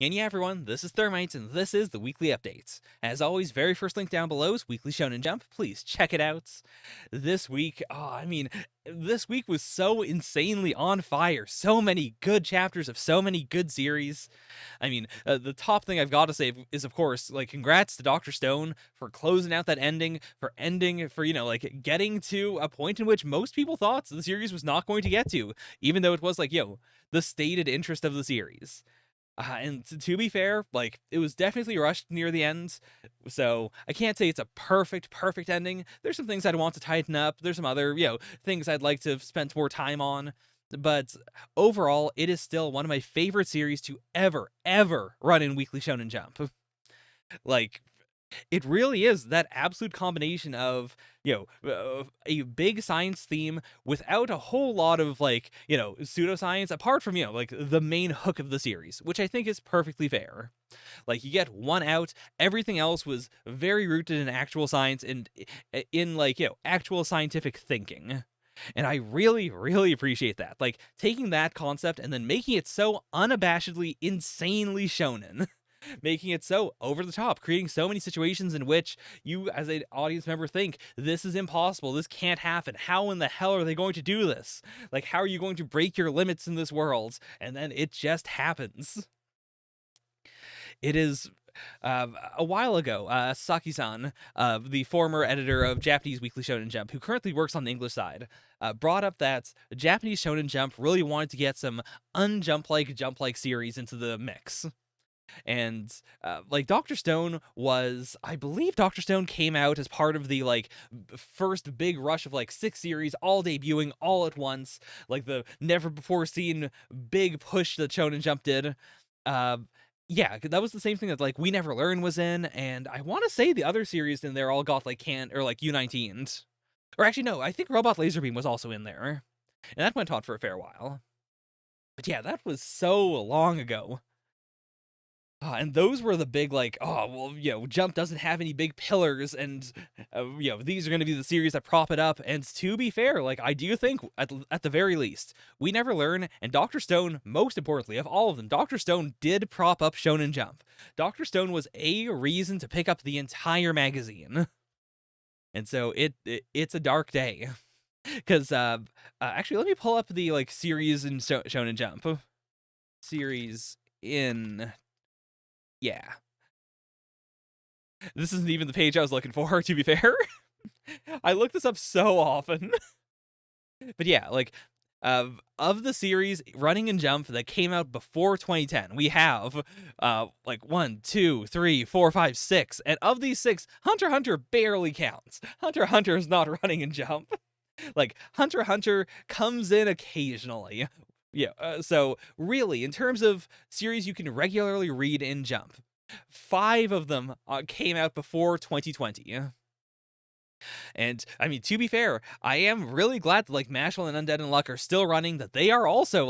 And yeah, everyone, this is Thermite, and this is the Weekly Updates. As always, very first link down below is Weekly Shonen Jump. Please check it out. This week, this week was so insanely on fire. So many good chapters of so many good series. The top thing I've got to say is, of course, like, congrats to Dr. Stone for closing out that ending, getting to a point in which most people thought the series was not going to get to, even though it was, the stated interest of the series. And to be fair, it was definitely rushed near the end, so I can't say it's a perfect ending. There's some things I'd want to tighten up. There's some other, things I'd like to have spent more time on. But overall, it is still one of my favorite series to ever run in Weekly Shonen Jump. Like, it really is that absolute combination of, a big science theme without a whole lot of, pseudoscience, apart from, the main hook of the series, which I think is perfectly fair. Like, you get one out, everything else was very rooted in actual science and in, actual scientific thinking. And I really appreciate that. Like, taking that concept and then making it so unabashedly, insanely shonen. Making it so over the top, creating so many situations in which you, as an audience member, think, this is impossible, this can't happen, how in the hell are they going to do this? Like, how are you going to break your limits in this world? And then it just happens. It is a while ago, Saki-san, the former editor of Japanese Weekly Shonen Jump, who currently works on the English side, brought up that Japanese Shonen Jump really wanted to get some unjump-like, jump-like series into the mix. And Dr. Stone was, I believe Dr. Stone came out as part of the first big rush of 6 series all debuting all at once, like the never before seen big push that Shonen Jump did. Yeah, that was the same thing that We Never Learn was in, and I want to say the other series in there all got U19'd. Or actually no, I think Robot Laserbeam was also in there. And that went on for a fair while. But yeah, that was so long ago. And those were the big, Jump doesn't have any big pillars, and, these are going to be the series that prop it up. And to be fair, I do think, at the very least, We Never Learn, and Dr. Stone, most importantly, of all of them, Dr. Stone did prop up Shonen Jump. Dr. Stone was a reason to pick up the entire magazine. And so it's a dark day. Because, actually, let me pull up the, series in Shonen Jump. Series in... Yeah. This isn't even the page I was looking for, to be fair. I look this up so often. But yeah, of the series running in Jump that came out before 2010, we have 1, 2, 3, 4, 5, 6. And of these 6, Hunter x Hunter barely counts. Hunter x Hunter is not running in Jump. Hunter x Hunter comes in occasionally. Yeah, so really, in terms of series you can regularly read in Jump, 5 of them came out before 2020. And, to be fair, I am really glad that, Mashal and Undead Unluck are still running, that they are also,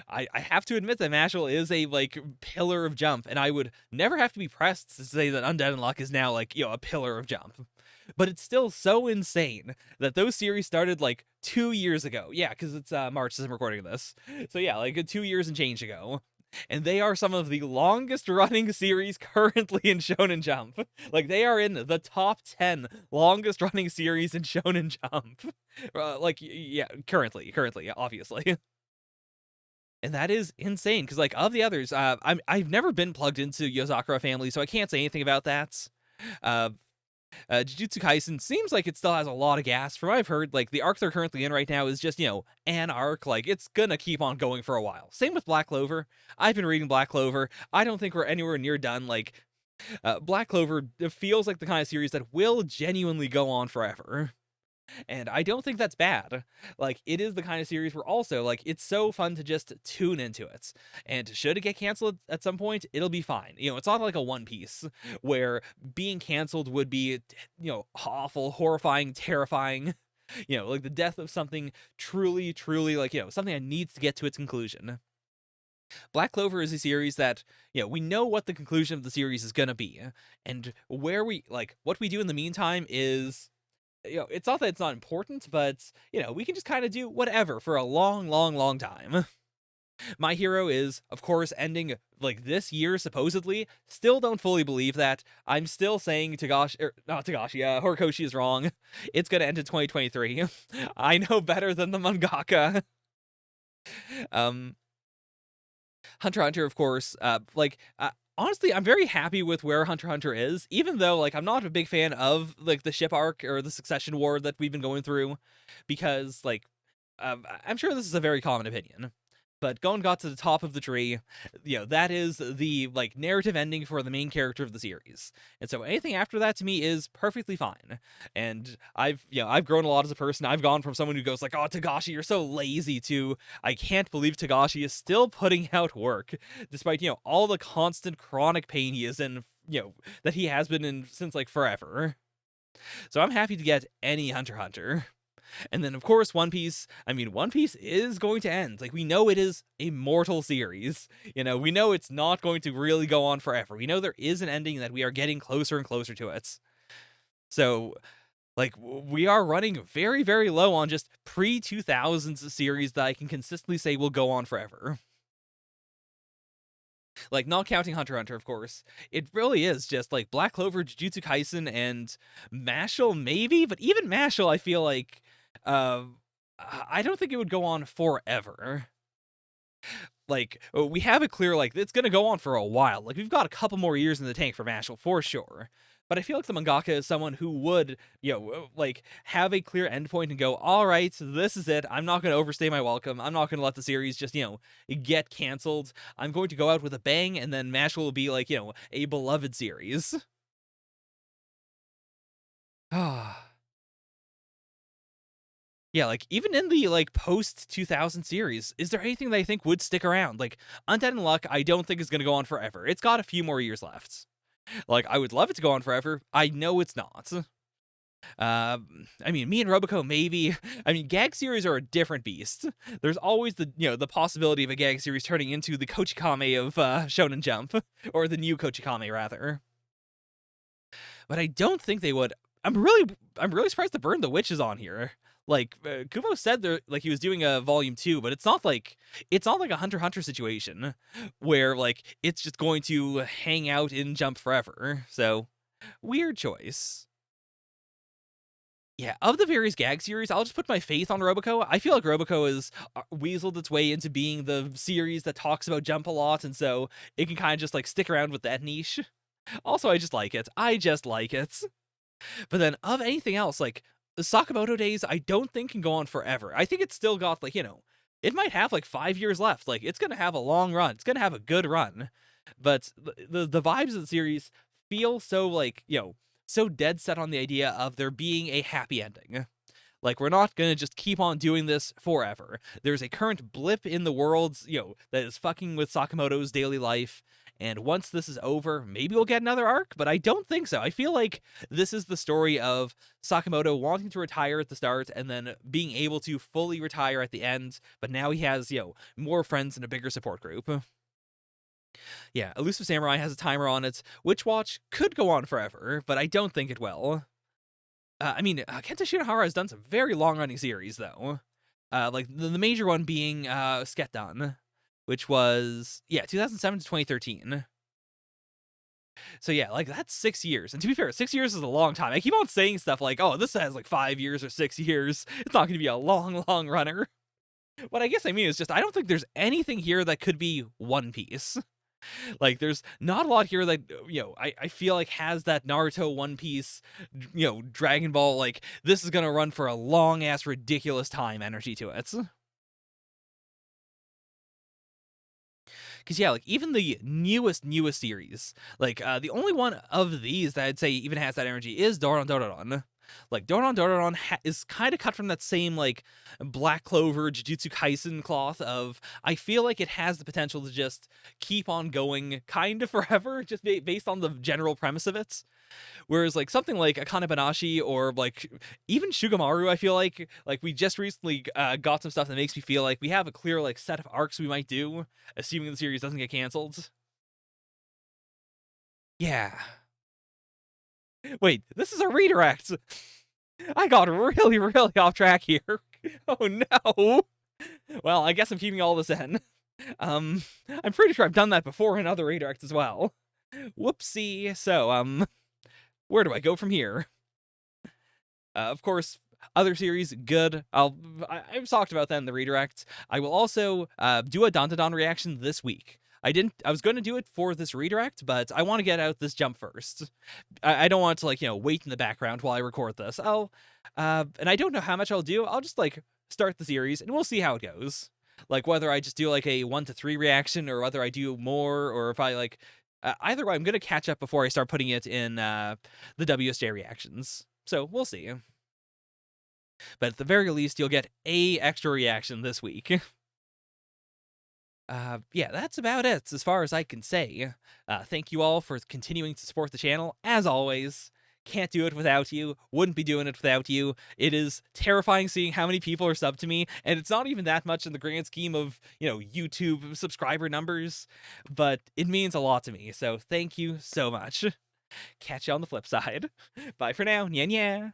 I have to admit that Mashal is a, pillar of Jump, and I would never have to be pressed to say that Undead Unluck is now, a pillar of Jump. But it's still so insane that those series started 2 years ago. Yeah, because it's March as I'm recording this. So yeah, 2 years and change ago. And they are some of the longest running series currently in Shonen Jump. They are in the top 10 longest running series in Shonen Jump. Yeah, currently, obviously. And that is insane, because of the others, I've never been plugged into Yozakura Family, so I can't say anything about that. Jujutsu Kaisen seems like it still has a lot of gas. From what I've heard, the arc they're currently in right now is just, an arc. It's gonna keep on going for a while. Same with Black Clover. I've been reading Black Clover. I don't think we're anywhere near done. Black Clover feels like the kind of series that will genuinely go on forever. And I don't think that's bad. It is the kind of series where also, it's so fun to just tune into it. And should it get canceled at some point, it'll be fine. It's not like a One Piece, where being canceled would be, awful, horrifying, terrifying. The death of something truly, something that needs to get to its conclusion. Black Clover is a series that, we know what the conclusion of the series is gonna be. And where what we do in the meantime is... it's not that it's not important, but, we can just kind of do whatever for a long time. My Hero is, of course, ending like this year, supposedly. Still don't fully believe that. I'm still saying Horikoshi is wrong. It's gonna end in 2023. I know better than the mangaka. Um, Hunter x Hunter, of course, honestly, I'm very happy with where Hunter x Hunter is, even though, like, I'm not a big fan of, like, the ship arc or the succession war that we've been going through, because, like, I'm sure this is a very common opinion. But Gon got to the top of the tree, that is the, like, narrative ending for the main character of the series. And so anything after that to me is perfectly fine. And I've grown a lot as a person. I've gone from someone who goes like, "Oh, Tagashi, you're so lazy," to I can't believe Tagashi is still putting out work despite, all the constant chronic pain he is in, that he has been in since like forever. So I'm happy to get any Hunter x Hunter. And then, of course, One Piece. I mean, One Piece is going to end. Like, we know it is a mortal series. We know it's not going to really go on forever. We know there is an ending, that we are getting closer and closer to it. So, like, we are running very, very low on just pre-2000s series that I can consistently say will go on forever. Like, not counting Hunter x Hunter, of course. It really is just, like, Black Clover, Jujutsu Kaisen, and Mashle, maybe? But even Mashle, I feel like, uh, I don't think it would go on forever. Like, we have it clear, like, it's gonna go on for a while. Like, we've got a couple more years in the tank for Mashle, for sure. But I feel like the mangaka is someone who would, like, have a clear endpoint and go, all right, this is it. I'm not going to overstay my welcome. I'm not going to let the series just, get canceled. I'm going to go out with a bang, and then Mashle will be, like, a beloved series. Ah. Yeah, like, even in the, like, post-2000 series, is there anything that I think would stick around? Like, Undead Unluck, I don't think is going to go on forever. It's got a few more years left. Like, I would love it to go on forever. I know it's not. I mean, me and Roboco, maybe. I mean, gag series are a different beast. There's always the possibility of a gag series turning into the Kochikame of Shonen Jump, or the new Kochikame, rather. But I don't think they would. I'm really surprised to Burn the Witch is on here. Like, Kubo said like he was doing a volume 2, but it's not like a Hunter x Hunter situation where like it's just going to hang out in Jump forever. So, weird choice. Yeah, of the various gag series, I'll just put my faith on Roboco. I feel like Roboco has weaseled its way into being the series that talks about Jump a lot, and so it can kind of just like stick around with that niche. Also, I just like it. I just like it. But then of anything else, like Sakamoto Days, I don't think can go on forever. I think it's still got like, it might have like 5 years left. Like, it's gonna have a long run. It's gonna have a good run. But the vibes of the series feel so like, so dead set on the idea of there being a happy ending. Like, we're not gonna just keep on doing this forever. There's a current blip in the world, that is fucking with Sakamoto's daily life. And once this is over, maybe we'll get another arc, but I don't think so. I feel like this is the story of Sakamoto wanting to retire at the start and then being able to fully retire at the end, but now he has, more friends and a bigger support group. Yeah, Elusive Samurai has a timer on it. Witch Watch could go on forever, but I don't think it will. I mean, Kenta Shinohara has done some very long-running series, though. Like, the major one being Sketdan, which was, 2007 to 2013. So yeah, like, that's 6 years. And to be fair, 6 years is a long time. I keep on saying stuff like, oh, this has like 5 years or 6 years. It's not going to be a long, long runner. What I guess I mean is just, I don't think there's anything here that could be One Piece. Like, there's not a lot here that, I feel like has that Naruto, One Piece, Dragon Ball, like, this is gonna run for a long-ass, ridiculous time energy to it. Because, yeah, like, even the newest series, like, the only one of these that I'd say even has that energy is Doron Dororon. Like, Doron Dororon is kind of cut from that same, like, Black Clover, Jujutsu Kaisen cloth of, I feel like it has the potential to just keep on going kind of forever, just based on the general premise of it. Whereas, like, something like Akane-banashi or, like, even Shugomaru, I feel like, we just recently got some stuff that makes me feel like we have a clear, like, set of arcs we might do, assuming the series doesn't get canceled. Yeah. Wait, this is a redirect! I got really, really off track here. Oh no! Well, I guess I'm keeping all this in. I'm pretty sure I've done that before in other redirects as well. Whoopsie. So, where do I go from here? Of course, other series, good. I've talked about that in the redirects. I will also do a Dandadan reaction this week. I was going to do it for this redirect, but I want to get out this jump first. I don't want to, like, wait in the background while I record this. And I don't know how much I'll do. I'll just, like, start the series, and we'll see how it goes. Like, whether I just do, like, a 1 to 3 reaction, or whether I do more, or if I, like, either way, I'm going to catch up before I start putting it in the WSJ reactions. So, we'll see. But at the very least, you'll get a extra reaction this week. Yeah, that's about it as far as I can say. Thank you all for continuing to support the channel. As always, can't do it without you. Wouldn't be doing it without you. It is terrifying seeing how many people are subbed to me, and it's not even that much in the grand scheme of, YouTube subscriber numbers, but it means a lot to me. So thank you so much. Catch you on the flip side. Bye for now. Nya nya.